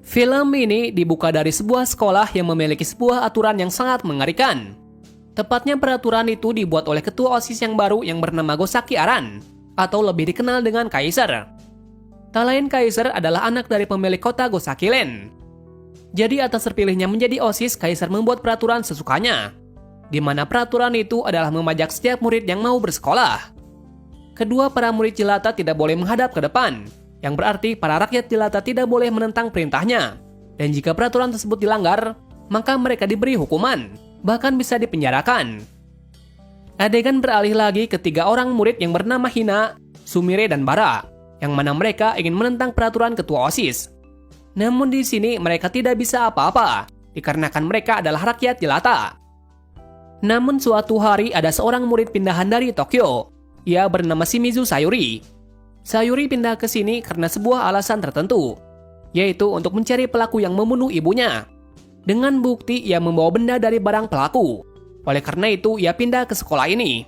Film ini dibuka dari sebuah sekolah yang memiliki sebuah aturan yang sangat mengerikan. Tepatnya peraturan itu dibuat oleh ketua OSIS yang baru yang bernama Gosaki Aran, atau lebih dikenal dengan Kaiser. Tak lain Kaiser adalah anak dari pemilik kota Gosaki Land. Jadi atas terpilihnya menjadi OSIS, Kaiser membuat peraturan sesukanya, di mana peraturan itu adalah memajak setiap murid yang mau bersekolah. Kedua para murid jelata tidak boleh menghadap ke depan, yang berarti para rakyat jelata tidak boleh menentang perintahnya. Dan jika peraturan tersebut dilanggar, maka mereka diberi hukuman, bahkan bisa dipenjarakan. Adegan beralih lagi ke 3 orang murid yang bernama Hina, Sumire, dan Bara, yang mana mereka ingin menentang peraturan ketua OSIS. Namun di sini mereka tidak bisa apa-apa, dikarenakan mereka adalah rakyat jelata. Namun suatu hari ada seorang murid pindahan dari Tokyo. Ia bernama Shimizu Sayuri. Sayuri pindah ke sini karena sebuah alasan tertentu, yaitu untuk mencari pelaku yang membunuh ibunya. Dengan bukti ia membawa benda dari barang pelaku. Oleh karena itu ia pindah ke sekolah ini.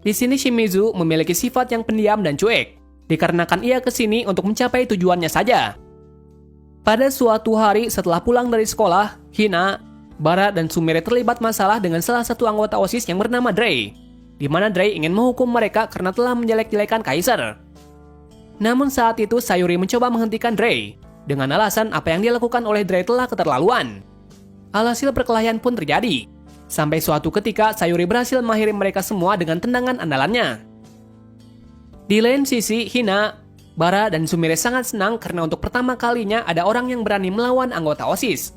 Di sini Shimizu memiliki sifat yang pendiam dan cuek, dikarenakan ia ke sini untuk mencapai tujuannya saja. Pada suatu hari setelah pulang dari sekolah, Hina, Bara, dan Sumire terlibat masalah dengan salah satu anggota OSIS yang bernama Dre, di mana Dre ingin menghukum mereka karena telah menjelek-jelekan Kaiser. Namun saat itu Sayuri mencoba menghentikan Dre, dengan alasan apa yang dilakukan oleh Dre telah keterlaluan. Alhasil perkelahian pun terjadi, sampai suatu ketika Sayuri berhasil mengakhiri mereka semua dengan tendangan andalannya. Di lain sisi, Hina, Bara, dan Sumire sangat senang karena untuk pertama kalinya ada orang yang berani melawan anggota OSIS.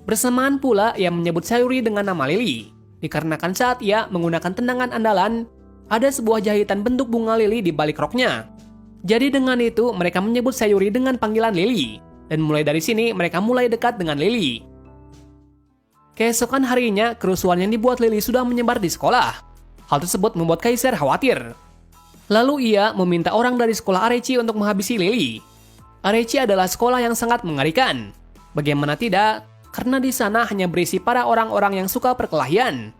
Bersamaan pula ia menyebut Sayuri dengan nama Lily, dikarenakan saat ia menggunakan tendangan andalan, ada sebuah jahitan bentuk bunga lili di balik roknya. Jadi dengan itu mereka menyebut Sayuri dengan panggilan Lily, dan mulai dari sini mereka mulai dekat dengan Lily. Keesokan harinya, kerusuhan yang dibuat Lily sudah menyebar di sekolah. Hal tersebut membuat Kaiser khawatir. Lalu ia meminta orang dari sekolah Arechi untuk menghabisi Lily. Arechi adalah sekolah yang sangat mengerikan. Bagaimana tidak, karena di sana hanya berisi para orang-orang yang suka perkelahian.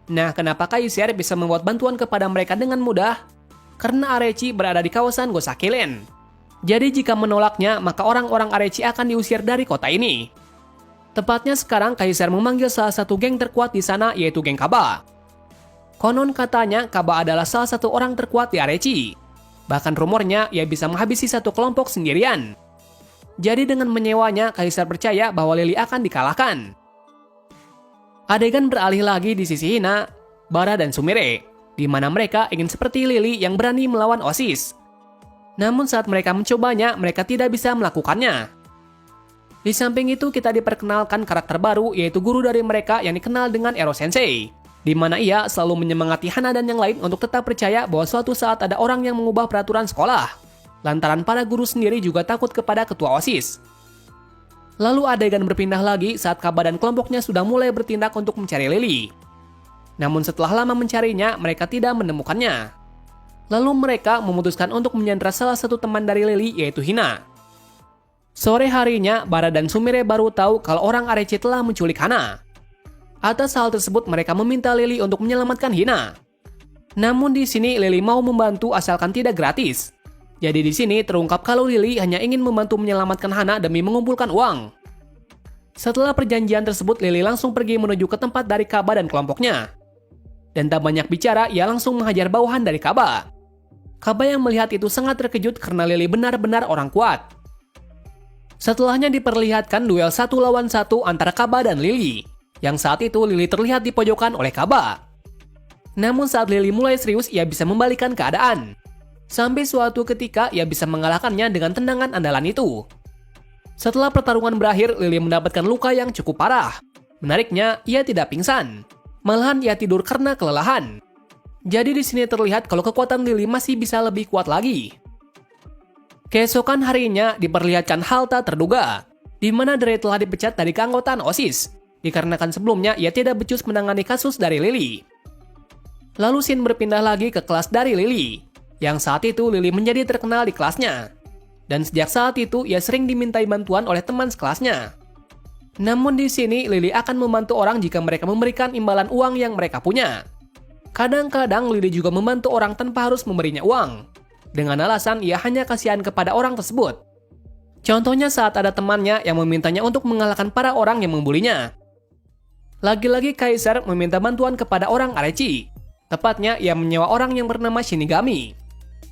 Nah, kenapa Kaiser bisa membuat bantuan kepada mereka dengan mudah? Karena Arechi berada di kawasan Gosaki Land. Jadi jika menolaknya, maka orang-orang Arechi akan diusir dari kota ini. Tepatnya sekarang Kaiser memanggil salah satu geng terkuat di sana, yaitu geng Kaba. Konon katanya Kaba adalah salah satu orang terkuat di Arechi. Bahkan rumornya ia bisa menghabisi satu kelompok sendirian. Jadi dengan menyewanya, Kaiser percaya bahwa Lily akan dikalahkan. Adegan beralih lagi di sisi Hina, Bara, dan Sumire, di mana mereka ingin seperti Lily yang berani melawan OSIS. Namun saat mereka mencobanya, mereka tidak bisa melakukannya. Di samping itu kita diperkenalkan karakter baru, yaitu guru dari mereka yang dikenal dengan Ero Sensei, di mana ia selalu menyemangati Hana dan yang lain untuk tetap percaya bahwa suatu saat ada orang yang mengubah peraturan sekolah. Lantaran para guru sendiri juga takut kepada ketua OSIS. Lalu adegan berpindah lagi saat Kaba dan kelompoknya sudah mulai bertindak untuk mencari Lily. Namun setelah lama mencarinya, mereka tidak menemukannya. Lalu mereka memutuskan untuk menyandra salah satu teman dari Lily, yaitu Hina. Sore harinya, Bara dan Sumire baru tahu kalau orang Arechi telah menculik Hana. Atas hal tersebut mereka meminta Lily untuk menyelamatkan Hina. Namun di sini Lily mau membantu asalkan tidak gratis. Jadi di sini terungkap kalau Lily hanya ingin membantu menyelamatkan Hana demi mengumpulkan uang. Setelah perjanjian tersebut, Lily langsung pergi menuju ke tempat dari Kaba dan kelompoknya. Dan tak banyak bicara, ia langsung menghajar bawahan dari Kaba. Kaba yang melihat itu sangat terkejut karena Lily benar-benar orang kuat. Setelahnya diperlihatkan duel 1 lawan 1 antara Kaba dan Lily. Yang saat itu Lily terlihat dipojokkan oleh Kaba. Namun saat Lily mulai serius, ia bisa membalikan keadaan. Sampai suatu ketika ia bisa mengalahkannya dengan tendangan andalan itu. Setelah pertarungan berakhir, Lily mendapatkan luka yang cukup parah. Menariknya, ia tidak pingsan. Malahan ia tidur karena kelelahan. Jadi di sini terlihat kalau kekuatan Lily masih bisa lebih kuat lagi. Keesokan harinya diperlihatkan hal tak terduga, di mana Dre telah dipecat dari keanggotaan OSIS. Dikarenakan sebelumnya ia tidak becus menangani kasus dari Lily. Lalu scene berpindah lagi ke kelas dari Lily, yang saat itu Lily menjadi terkenal di kelasnya. Dan sejak saat itu ia sering dimintai bantuan oleh teman sekelasnya. Namun di sini Lily akan membantu orang jika mereka memberikan imbalan uang yang mereka punya. Kadang-kadang Lily juga membantu orang tanpa harus memberinya uang, dengan alasan ia hanya kasihan kepada orang tersebut. Contohnya saat ada temannya yang memintanya untuk mengalahkan para orang yang membulinya. Lagi-lagi Kaisar meminta bantuan kepada orang Arechi. Tepatnya, ia menyewa orang yang bernama Shinigami.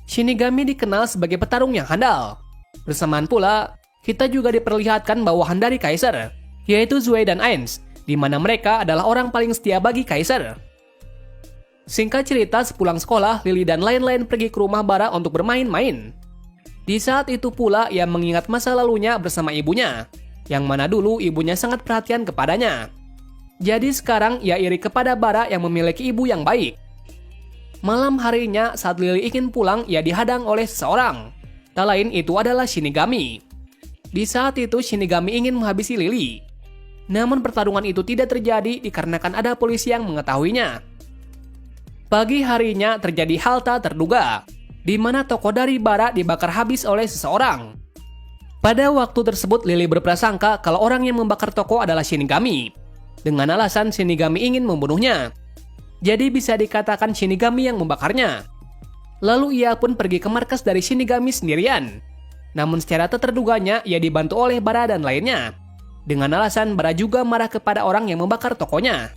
Shinigami dikenal sebagai petarung yang handal. Bersamaan pula, kita juga diperlihatkan bawahan dari Kaisar, yaitu Zwei dan Ainz, di mana mereka adalah orang paling setia bagi Kaisar. Singkat cerita, sepulang sekolah, Lily dan lain-lain pergi ke rumah Bara untuk bermain-main. Di saat itu pula, ia mengingat masa lalunya bersama ibunya, yang mana dulu ibunya sangat perhatian kepadanya. Jadi sekarang ia iri kepada Bara yang memiliki ibu yang baik. Malam harinya saat Lily ingin pulang, ia dihadang oleh seseorang. Tak lain itu adalah Shinigami. Di saat itu Shinigami ingin menghabisi Lily. Namun pertarungan itu tidak terjadi dikarenakan ada polisi yang mengetahuinya. Pagi harinya terjadi hal tak terduga, di mana toko dari Bara dibakar habis oleh seseorang. Pada waktu tersebut Lily berprasangka kalau orang yang membakar toko adalah Shinigami, dengan alasan Shinigami ingin membunuhnya. Jadi bisa dikatakan Shinigami yang membakarnya. Lalu ia pun pergi ke markas dari Shinigami sendirian. Namun secara tak terduganya ia dibantu oleh Bara dan lainnya. Dengan alasan Bara juga marah kepada orang yang membakar tokonya.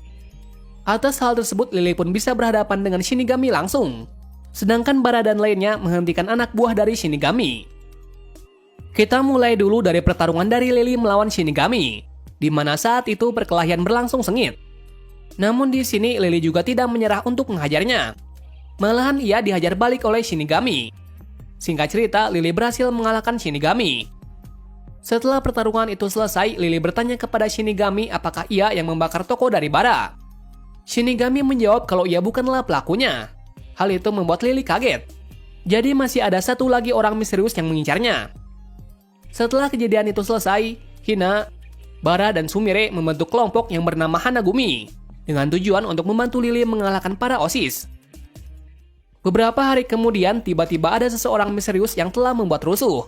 Atas hal tersebut Lily pun bisa berhadapan dengan Shinigami langsung. Sedangkan Bara dan lainnya menghentikan anak buah dari Shinigami. Kita mulai dulu dari pertarungan dari Lily melawan Shinigami, di mana saat itu perkelahian berlangsung sengit. Namun di sini Lily juga tidak menyerah untuk menghajarnya. Malahan ia dihajar balik oleh Shinigami. Singkat cerita, Lily berhasil mengalahkan Shinigami. Setelah pertarungan itu selesai, Lily bertanya kepada Shinigami apakah ia yang membakar toko dari Bara. Shinigami menjawab kalau ia bukanlah pelakunya. Hal itu membuat Lily kaget. Jadi masih ada satu lagi orang misterius yang mengincarnya. Setelah kejadian itu selesai, Hina, Bara dan Sumire membentuk kelompok yang bernama Hanagumi dengan tujuan untuk membantu Lily mengalahkan para OSIS. Beberapa hari kemudian, tiba-tiba ada seseorang misterius yang telah membuat rusuh.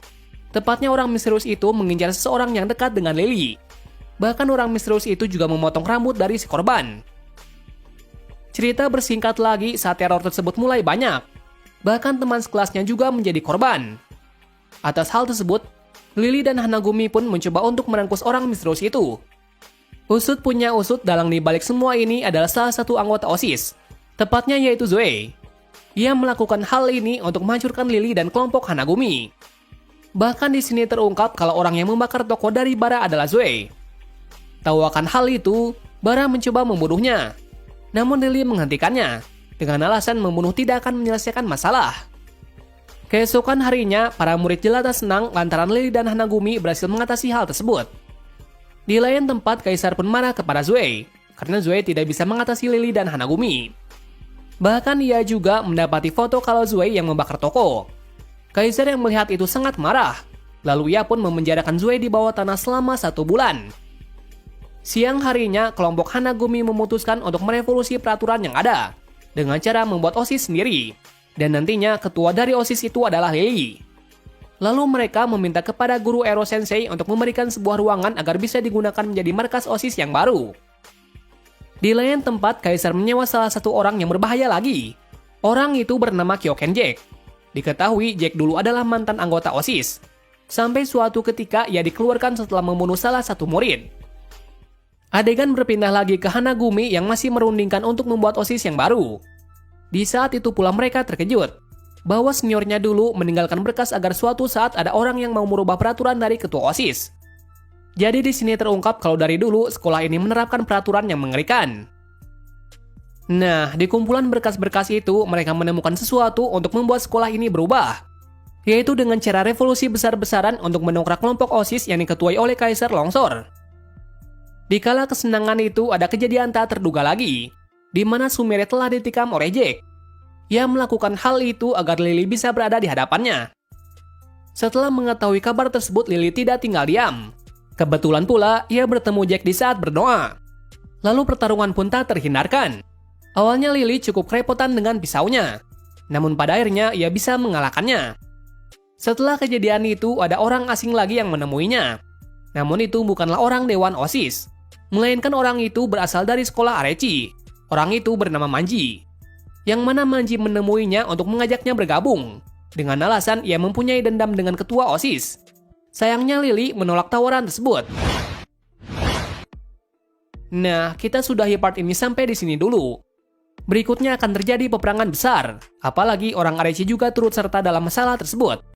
Tepatnya orang misterius itu mengincar seseorang yang dekat dengan Lily. Bahkan orang misterius itu juga memotong rambut dari si korban. Cerita bersingkat lagi, saat teror tersebut mulai banyak. Bahkan teman sekelasnya juga menjadi korban. Atas hal tersebut, Lily dan Hanagumi pun mencoba untuk merengkus orang misterius itu. Usut punya usut, dalang di balik semua ini adalah salah satu anggota OSIS, tepatnya yaitu Zoe. Ia melakukan hal ini untuk menghancurkan Lily dan kelompok Hanagumi. Bahkan di sini terungkap kalau orang yang membakar toko dari Bara adalah Zoe. Tahu akan hal itu, Bara mencoba membunuhnya. Namun Lily menghentikannya, dengan alasan membunuh tidak akan menyelesaikan masalah. Keesokan harinya, para murid jelata senang lantaran Lily dan Hanagumi berhasil mengatasi hal tersebut. Di lain tempat, Kaisar pun marah kepada Zoe, karena Zoe tidak bisa mengatasi Lily dan Hanagumi. Bahkan ia juga mendapati foto kalau Zoe yang membakar toko. Kaisar yang melihat itu sangat marah, lalu ia pun memenjarakan Zoe di bawah tanah selama 1 bulan. Siang harinya, kelompok Hanagumi memutuskan untuk merevolusi peraturan yang ada, dengan cara membuat OSIS sendiri. Dan nantinya ketua dari OSIS itu adalah Lily. Lalu mereka meminta kepada guru Ero Sensei untuk memberikan sebuah ruangan agar bisa digunakan menjadi markas OSIS yang baru. Di lain tempat, Kaisar menyewa salah satu orang yang berbahaya lagi. Orang itu bernama Kyoken Jack. Diketahui Jack dulu adalah mantan anggota OSIS. Sampai suatu ketika ia dikeluarkan setelah membunuh salah satu murid. Adegan berpindah lagi ke Hanagumi yang masih merundingkan untuk membuat OSIS yang baru. Di saat itu pula mereka terkejut bahwa seniornya dulu meninggalkan berkas agar suatu saat ada orang yang mau merubah peraturan dari ketua OSIS. Jadi di sini terungkap kalau dari dulu sekolah ini menerapkan peraturan yang mengerikan. Nah, di kumpulan berkas-berkas itu mereka menemukan sesuatu untuk membuat sekolah ini berubah, yaitu dengan cara revolusi besar-besaran untuk mendongkrak kelompok OSIS yang diketuai oleh Kaisar longsor. Di kala kesenangan itu ada kejadian tak terduga lagi, di mana Sumire telah ditikam oleh Jack. Ia melakukan hal itu agar Lily bisa berada di hadapannya. Setelah mengetahui kabar tersebut, Lily tidak tinggal diam. Kebetulan pula, ia bertemu Jack di saat berdoa. Lalu pertarungan pun tak terhindarkan. Awalnya Lily cukup kerepotan dengan pisaunya. Namun pada akhirnya ia bisa mengalahkannya. Setelah kejadian itu, ada orang asing lagi yang menemuinya. Namun itu bukanlah orang Dewan OSIS, melainkan orang itu berasal dari sekolah Arechi. Orang itu bernama Manji, yang mana Manji menemuinya untuk mengajaknya bergabung, dengan alasan ia mempunyai dendam dengan ketua OSIS. Sayangnya Lily menolak tawaran tersebut. Nah, kita sudahi part ini sampai di sini dulu. Berikutnya akan terjadi peperangan besar, apalagi orang Arechi juga turut serta dalam masalah tersebut.